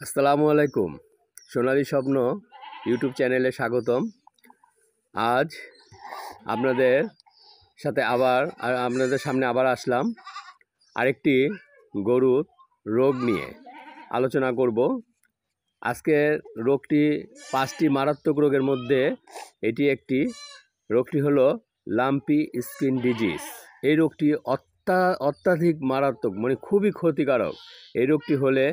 আসসালামু আলাইকুম। সোনালী স্বপ্ন ইউটিউব চ্যানেলে স্বাগতম। আজ আপনাদের সামনে আবার আসলাম আরেকটি গরুর রোগ নিয়ে আলোচনা করব। আজকের রোগটি 5টি মারাত্মক রোগের মধ্যে এটি একটি। রোগটি হলো লাম্পি স্কিন ডিজিজ। এই রোগটি অত্যাধিক মারাত্মক, মানে খুবই ক্ষতিকারক। এই রোগটি হলে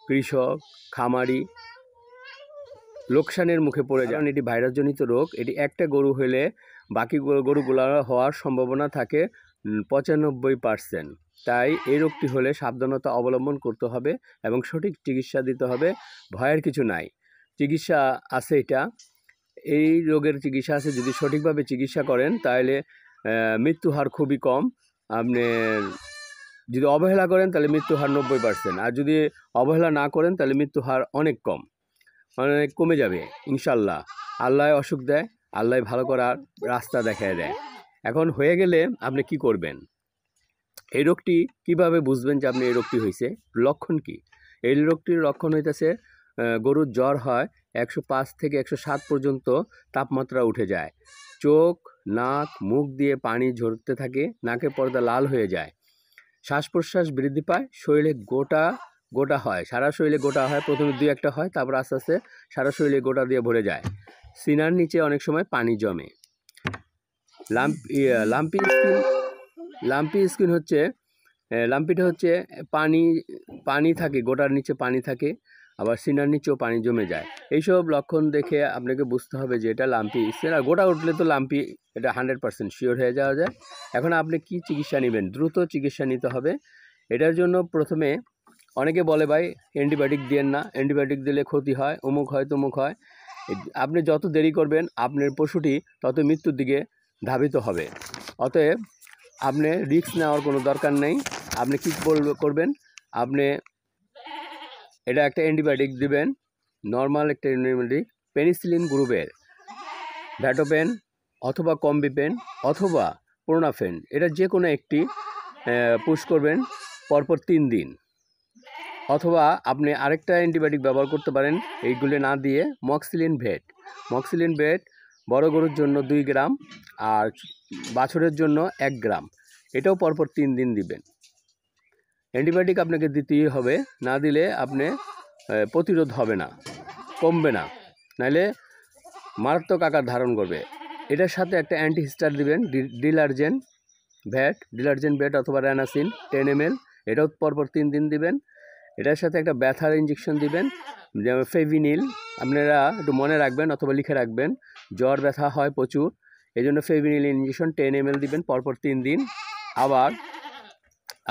কৃষক, খামারি লোকসানের মুখে পড়ে যায়। এটি ভাইরাসজনিত রোগ। এটি একটা গরু হলে বাকি গরুগুলো হওয়ার সম্ভাবনা থাকে 95%। তাই এই রোগটি হলে সাবধানতা অবলম্বন করতে হবে এবং সঠিক চিকিৎসা দিতে হবে। ভয়ের কিছু নাই, চিকিৎসা আছে। এই রোগের চিকিৎসা আছে। যদি সঠিকভাবে চিকিৎসা করেন তাহলে মৃত্যু হার খুবই কম। আপনি যদি অবহেলা করেন তাহলে মৃত্যু হার 90%, আর যদি অবহেলা না করেন তাহলে মৃত্যু হার অনেক কমে যাবে ইনশাল্লাহ। আল্লাহ অসুখ দেয়, আল্লাহ ভালো করার রাস্তা দেখায় দেয়। এখন হয়ে গেলে আপনি কি করবেন? এই রোগটি কিভাবে বুঝবেন যে আপনি এই রোগটি হয়েছে? লক্ষণ কি? এই রোগটির লক্ষণ হইতেছে গরুর জ্বর হয়, 105 থেকে 107 পর্যন্ত তাপমাত্রা উঠে যায়, চোখ, নাক, মুখ দিয়ে পানি ঝরতে থাকে, নাকের পর্দা লাল হয়ে যায়, শ্বাস প্রশ্বাস বৃদ্ধি পায়, শরীরে গোটা হয়, সারা শরীরে গোটা হয়। প্রথমে 2-1টা হয়, তারপর আস্তে আস্তে সারা শরীরে গোটা দিয়ে ভরে যায়। সিনার নিচে অনেক সময় পানি জমে। লাম্পি স্কিন হচ্ছে, লাম্পিটা হচ্ছে পানি থাকে, গোটার নিচে পানি থাকে, আবার সিনার নিচেও পানি জমে যায়। এইসব লক্ষণ দেখে আপনাকে বুঝতে হবে যে এটা লাম্পি স্কিন। আর গোটা উঠলে তো লাম্পি, এটা 100% শিওর হয়ে যাওয়া যায়। এখন আপনি কি চিকিৎসা নেবেন? দ্রুত চিকিৎসা নিতে হবে। এটার জন্য প্রথমে অনেকে বলে, ভাই অ্যান্টিবায়োটিক দিয়েন না, অ্যান্টিবায়োটিক দিলে ক্ষতি হয়, অমুক হয় তমুক হয়। আপনি যত দেরি করবেন আপনার পশুটি তত মৃত্যুর দিকে ধাবিত হবে। অতএব আপনি রিস্ক নেওয়ার কোনো দরকার নেই। আপনি কী করবেন? আপনি এটা একটা অ্যান্টিবায়োটিক দিবেন, নর্মাল একটা অ্যান্টিবায়োটিক, পেনিসিলিন গ্রুপের, ভ্যাটোপেন অথবা কম্বিপেন অথবা প্রোনাফেন, এটা যে কোনো একটি পুশ করবেন পরপর 3 দিন। অথবা আপনি আরেকটা অ্যান্টিবায়োটিক ব্যবহার করতে পারেন এইগুলো না দিয়ে, মক্সিলিন ভেট বড় গরুর জন্য 2 গ্রাম আর বাছুরের জন্য 1 গ্রাম, এটাও পরপর 3 দিন দিবেন। অ্যান্টিবায়োটিক আপনাকে দিতেই হবে, না দিলে আপনি প্রতিরোধ হবে না, কমবে না, নাহলে মারাত্মক আকার ধারণ করবে। এটার সাথে একটা অ্যান্টিহিস্টার দিবেন, ডিলার্জেন ভেট অথবা র্যানাসিন 10 ml, এটাও পরপর 3 দিন দিবেন। এটার সাথে একটা ব্যথার ইঞ্জেকশন দিবেন, যেমন ফেভিনিল। আপনারা একটু মনে রাখবেন অথবা লিখে রাখবেন, জ্বর ব্যথা হয় প্রচুর, এই জন্য ফেভিনিল ইঞ্জেকশন 10 ml দিবেন পরপর 3 দিন। আবার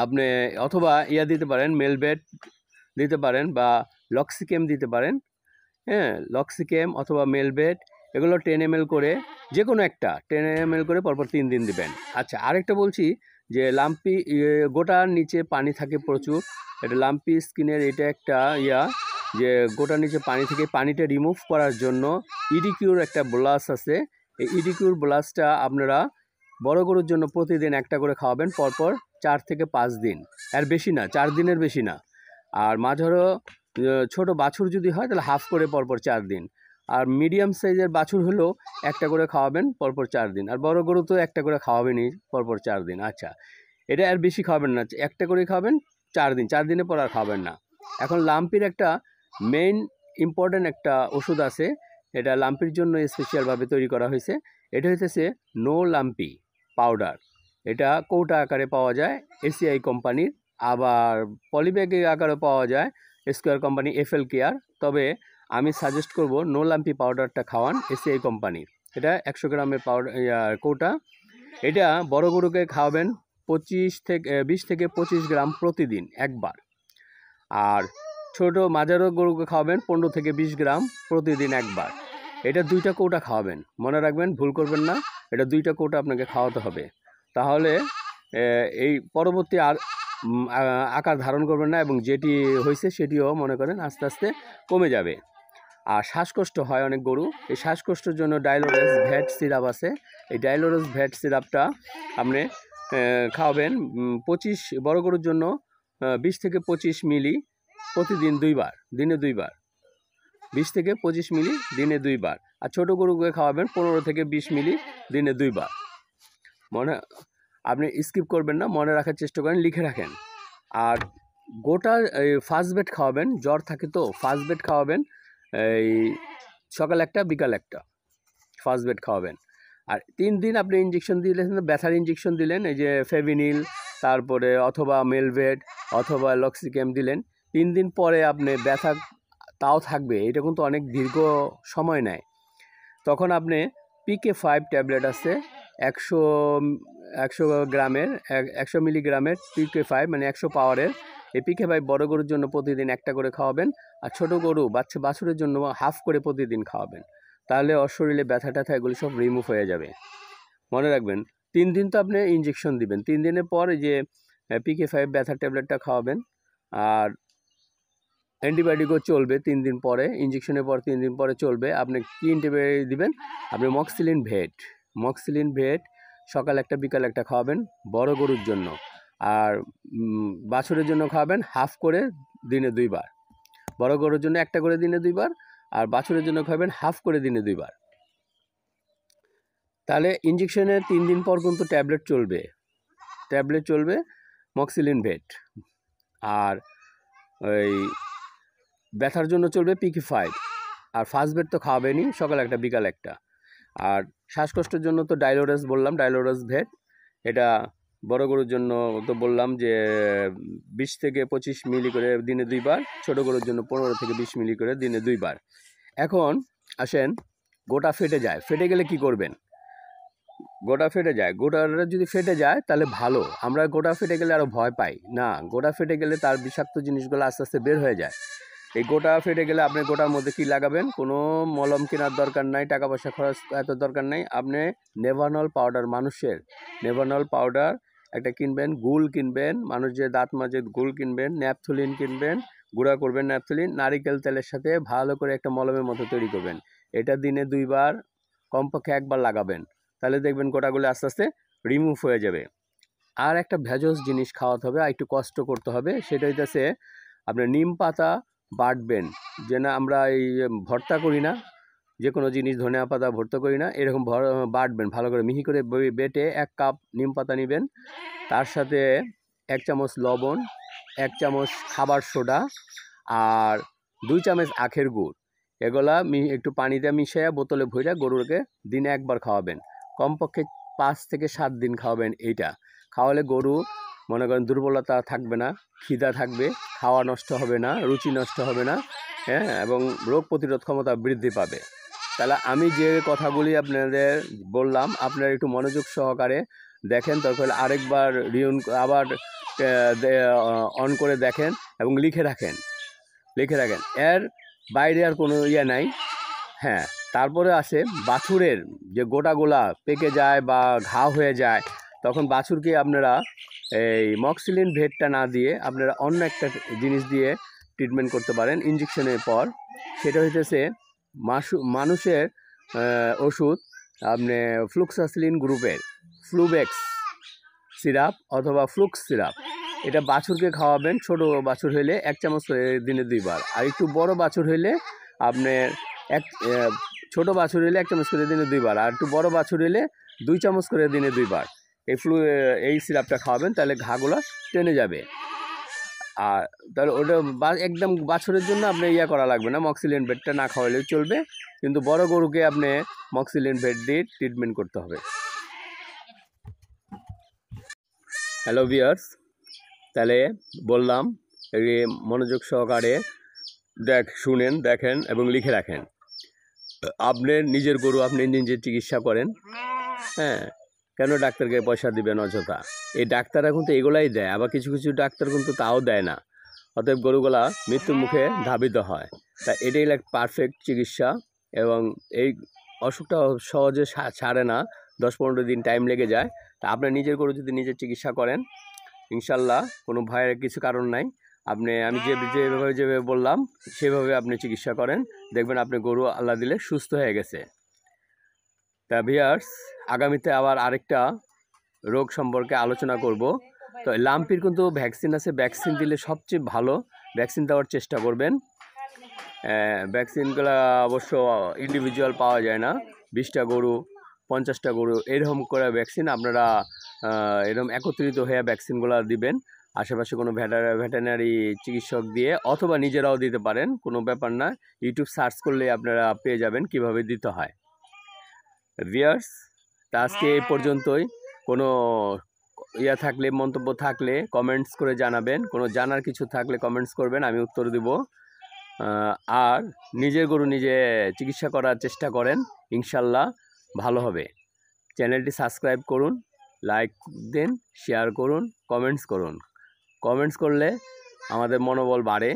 আপনি অথবা দিতে পারেন, মেলবেট দিতে পারেন বা লক্সিকেম দিতে পারেন। লক্সিকেম অথবা মেলবেট, এগুলো 10 ml করে, যে কোনো একটা 10 ml করে পরপর 3 দিন দিবেন। আচ্ছা, আরেকটা বলছি যে লাম্পি গোটার নিচে পানি থাকে প্রচুর, এটা লাম্পি স্কিনের এটা একটা যে গোটার নিচে পানি থেকে পানিটা রিমুভ করার জন্য ইডিকিউর একটা ব্লাস আছে। এই ইডিকিউর ব্লাসটা আপনারা বড় গরুর জন্য প্রতিদিন একটা করে খাওয়াবেন পরপর 4 থেকে 5 দিন, এর বেশি না, 4 দিনের বেশি না। আর মাঝারো ছোট বাছুর যদি হয় তাহলে হাফ করে পরপর 4 দিন, আর মিডিয়াম সাইজের বাছুর হলেও একটা করে খাওয়াবেন পরপর 4 দিন, আর বড় গরু তো একটা করে খাওয়াবেনই পরপর 4 দিন। আচ্ছা, এটা আর বেশি খাওয়াবেন না, একটা করে খাওয়াবেন 4 দিন, 4 দিনের পর আর খাওয়াবেন না। এখন লাম্পির একটা মেইন ইম্পর্ট্যান্ট একটা ওষুধ আছে, এটা লাম্পির জন্য স্পেশালভাবে তৈরি করা হয়েছে। এটা হইতেছে নো লাম্পি পাউডার। এটা কৌটা আকারে পাওয়া যায় এসিআই কোম্পানির, আবার পলিব্যাগের আকারে পাওয়া যায় স্কোয়ার কোম্পানি, এফএল কেয়ার। তবে আমি সাজেস্ট করব নো লাম্পি পাউডারটা খাওয়ান, এসিআই কোম্পানির। এটা 100 গ্রামের পাউডার কৌটা। এটা বড় গরুকে খাওয়াবেন 20 থেকে 25 গ্রাম প্রতিদিন একবার, আর ছোট মাঝারো গরুকে খাওয়াবেন 15 থেকে 20 গ্রাম প্রতিদিন একবার। এটা 2টা কৌটা খাওয়াবেন, মনে রাখবেন, ভুল করবেন না, এটা 2টা কৌটা আপনাকে খাওয়াতে হবে। তাহলে এই পরবর্তী আর আকার ধারণ করবেন না, এবং যেটি হয়েছে সেটিও মনে করেন আস্তে আস্তে কমে যাবে। আর শ্বাসকষ্ট হয় অনেক গরু, এই শ্বাসকষ্টের জন্য ডাইলোরেস ভ্যাট সিরাপ আছে। এই ডাইলোরেস ভ্যাট সিরাপটা আপনি খাওয়াবেন 25 বড় গরুর জন্য 20 থেকে 25 মিলি প্রতিদিন 2 বার, দিনে 2 বার, 20 থেকে 25 মিলি দিনে 2 বার। আর ছোটো গরুকে খাওয়াবেন 15 থেকে 20 মিলি দিনে 2 বার। মনে আপনি স্কিপ করবেন না, মনে রাখার চেষ্টা করেন, লিখে রাখেন। আর গোটা ফার্স্ট বেড খাওয়াবেন, জ্বর থাকে তো ফার্স্ট বেড খাওয়াবেন, এই সকাল একটা বিকাল একটা ফার্স্ট বেড খাওয়াবেন। আর 3 দিন আপনি ইঞ্জেকশন দিলেন, ব্যথার ইঞ্জেকশন দিলেন, এই যে ফেভিনিল, তারপরে অথবা মেলভেট অথবা লক্সিক্যাম দিলেন। 3 দিন পরে আপনি ব্যথা তাও থাকবে, এটা কিন্তু অনেক দীর্ঘ সময় নেয়। তখন আপনি PK5 ট্যাবলেট আছে 100 গ্রামের 100 মিলিগ্রামের PK5, মানে 100 পাওয়ারের। এই PK5 বড় গরুর জন্য প্রতিদিন একটা করে খাওয়াবেন, আর ছোটো গরু বাছুরের জন্য হাফ করে প্রতিদিন খাওয়াবেন। তাহলে ওর শরীরে ব্যথা ট্যাথা এগুলো সব রিমুভ হয়ে যাবে। মনে রাখবেন 3 দিন তো আপনি ইঞ্জেকশন দিবেন, 3 দিনের পর এই যে PK5 ব্যথার ট্যাবলেটটা খাওয়াবেন। আর অ্যান্টিবায়োটিকও চলবে 3 দিন পরে, ইঞ্জেকশনের পর 3 দিন পরে চলবে। আপনি কী অ্যান্টিবায়োটিক দিবেন? আপনি মক্সিলিন ভেট সকাল একটা বিকাল একটা খাওয়াবেন বড় গরুর জন্য। আর বাছুরের জন্য খাওয়াবেন হাফ করে দিনে 2 বার। বড় গরুর জন্য একটা করে দিনে 2 বার, আর বাছুরের জন্য খাওয়াবেন হাফ করে দিনে 2 বার। তাহলে ইঞ্জেকশনের 3 দিন পর কিন্তু ট্যাবলেট চলবে মক্সিলিন ভেট। আর ওই ব্যথার জন্য চলবে PK5। আর ফার্স্ট বেড তো খাওয়াবেনই, সকাল একটা বিকাল একটা। আর শ্বাসকষ্টের জন্য তো ডাইলোরাস বললাম, ডাইলোরাস ভেট। এটা বড় গরুর জন্য তো বললাম যে 20 থেকে 25 মিলি করে দিনে 2 বার, ছোটো গরুর জন্য 15 থেকে 20 মিলি করে দিনে 2 বার। এখন আসেন, গোটা ফেটে গেলে কি করবেন? গোটা যদি ফেটে যায় তাহলে ভালো। আমরা গোটা ফেটে গেলে আরও ভয় পাই না, গোটা ফেটে গেলে তার বিষাক্ত জিনিসগুলো আস্তে আস্তে বের হয়ে যায়। এই গোটা ফেটে গেলে আপনি গোটার মধ্যে কি লাগাবেন? কোনো মলম কেনার দরকার নাই, টাকা পয়সা খরচ এত দরকার নাই। আপনি নেভানল পাউডার, মানুষের নেভানল পাউডার একটা কিনবেন, গুল কিনবেন, মানুষ যে দাঁত মাজে গুল কিনবেন, ন্যাপথলিন কিনবেন, গুঁড়া করবেন ন্যাপথলিন, নারিকেল তেলের সাথে ভালো করে একটা মলমের মতো তৈরি করবেন। এটা দিনে 2 বার, কমপক্ষে 1 বার লাগাবেন। তাহলে দেখবেন গোটাগুলো আস্তে আস্তে রিমুভ হয়ে যাবে। আর একটা ভেষজ জিনিস খাওয়াতে হবে, আর একটু কষ্ট করতে হবে, সেটা হইতেছে আপনার নিম পাতা বাটবেন। যে না আমরা এই ভর্তা করি না, যে কোনো জিনিস ধনিয়া পাতা ভর্তা করি না, এরকম বাটবেন ভালো করে, মিহি করে বেটে 1 কাপ নিম পাতা নেবেন, তার সাথে 1 চামচ লবণ, 1 চামচ খাবার সোডা, আর 2 চামচ আখের গুড়। এগুলা একটু পানিতে মিশিয়ে বোতলে ভরে গরুকে দিনে 1 বার খাওয়াবেন। কমপক্ষে 5 থেকে 7 দিন খাওয়াবেন। এইটা খাওয়ালে গরু মনে করেন দুর্বলতা থাকবে না, খিদা থাকবে, খাওয়া নষ্ট হবে না, রুচি নষ্ট হবে না, হ্যাঁ, এবং রোগ প্রতিরোধ ক্ষমতা বৃদ্ধি পাবে। তাহলে আমি যে কথাগুলি আপনাদের বললাম, আপনারা একটু মনোযোগ সহকারে দেখেন, তারপর আরেকবার আবার অন করে দেখেন এবং লিখে রাখেন। এর বাইরে আর কোনো নাই। হ্যাঁ, তারপরে আসে বাছুরের যে গোটাগুলা পেকে যায় বা ঘা হয়ে যায়, তখন বাছুরকে আপনারা এই মক্সিলিন ভেটটা না দিয়ে আপনারা অন্য একটা জিনিস দিয়ে ট্রিটমেন্ট করতে পারেন ইঞ্জেকশনের পর। সেটা হইতেছে মানুষের ওষুধ, আপনি ফ্লুক্সাসিলিন গ্রুপের ফ্লুবেক্স সিরাপ অথবা ফ্লুক্স সিরাপ। এটা বাছুরকে খাওয়াবেন। ছোটো বাছুর হইলে 1 চামচ করে দিনে 2 বার, আর একটু বড় বাছুর হইলে আপনার ছোটো বাছুর হইলে 1 চামচ করে দিনে 2 বার, আর একটু বড় বাছুর হইলে 2 চামচ করে দিনে 2 বার এই সিরাপটা খাওয়াবেন। তাহলে ঘাগুলো টেনে যাবে। আর তাহলে ওটা একদম বাছুরের জন্য আপনি করা লাগবে না, মক্সিলিন ভেটটা না খাওয়ালেও চলবে, কিন্তু বড় গরুকে আপনি মক্সিলিন ভেট দিয়ে ট্রিটমেন্ট করতে হবে। হ্যালো ভিউয়ার্স, তাহলে বললাম মনোযোগ সহকারে শুনেন, দেখেন এবং লিখে রাখেন। আপনার নিজের গরু আপনি নিজে চিকিৎসা করেন, হ্যাঁ, কেন ডাক্তারকে পয়সা দিবেন অযথা? এই ডাক্তাররা কিন্তু এগুলাই দেয়, আবার কিছু কিছু ডাক্তার কিন্তু তাও দেয় না। অতএব গরুগুলা মৃত্যুর মুখে ধাবিত হয়। তা এটাই পারফেক্ট চিকিৎসা, এবং এই অসুখটা সহজে ছাড়ে না, 10-15 দিন টাইম লেগে যায়। তা আপনার নিজের গরু যদি নিজের চিকিৎসা করেন, ইনশাল্লাহ কোনো ভয়ের কিছু কারণ নাই। আমি যেভাবে বললাম সেভাবে আপনি চিকিৎসা করেন, দেখবেন আপনি গরু আল্লাহ দিলে সুস্থ হয়ে গেছে। তা ভিউয়ার্স, আগামীতে আবার আরেকটা রোগ সম্পর্কে আলোচনা করব। তো লাম্পির কিন্তু ভ্যাকসিন আছে, ভ্যাকসিন দিলে সবচেয়ে ভালো। ভ্যাকসিন দেওয়ার চেষ্টা করবেন। ভ্যাকসিনগুলো অবশ্য ইন্ডিভিজুয়াল পাওয়া যায় না, 20টা গরু 50টা গরু এরকম করে ভ্যাকসিন আপনারা এরকম একত্রিত হয়ে ভ্যাকসিনগুলো দিবেন। আশেপাশে কোনো ভেটেরিনারি চিকিৎসক দিয়ে অথবা নিজেরাও দিতে পারেন, কোনো ব্যাপার না। ইউটিউব সার্চ করলে আপনারা পেয়ে যাবেন কিভাবে দিতে হয়। ভিউয়ার্স, তা আজকে এই পর্যন্তই। কোনো থাকলে, মন্তব্য থাকলে কমেন্টস করে জানাবেন, কোনো জানার কিছু থাকলে কমেন্টস করবেন, আমি উত্তর দিব। আর নিজের গরু নিজে চিকিৎসা করার চেষ্টা করেন, ইনশাল্লাহ ভালো হবে। চ্যানেলটি সাবস্ক্রাইব করুন, লাইক দিন, শেয়ার করুন, কমেন্টস করুন। কমেন্টস করলে আমাদের মনোবল বাড়ে,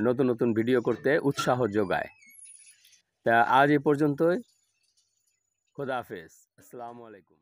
নতুন নতুন ভিডিও করতে উৎসাহ যোগায়। তা আজ এ পর্যন্তই। খোদা হাফেজ, আসসালামু আলাইকুম।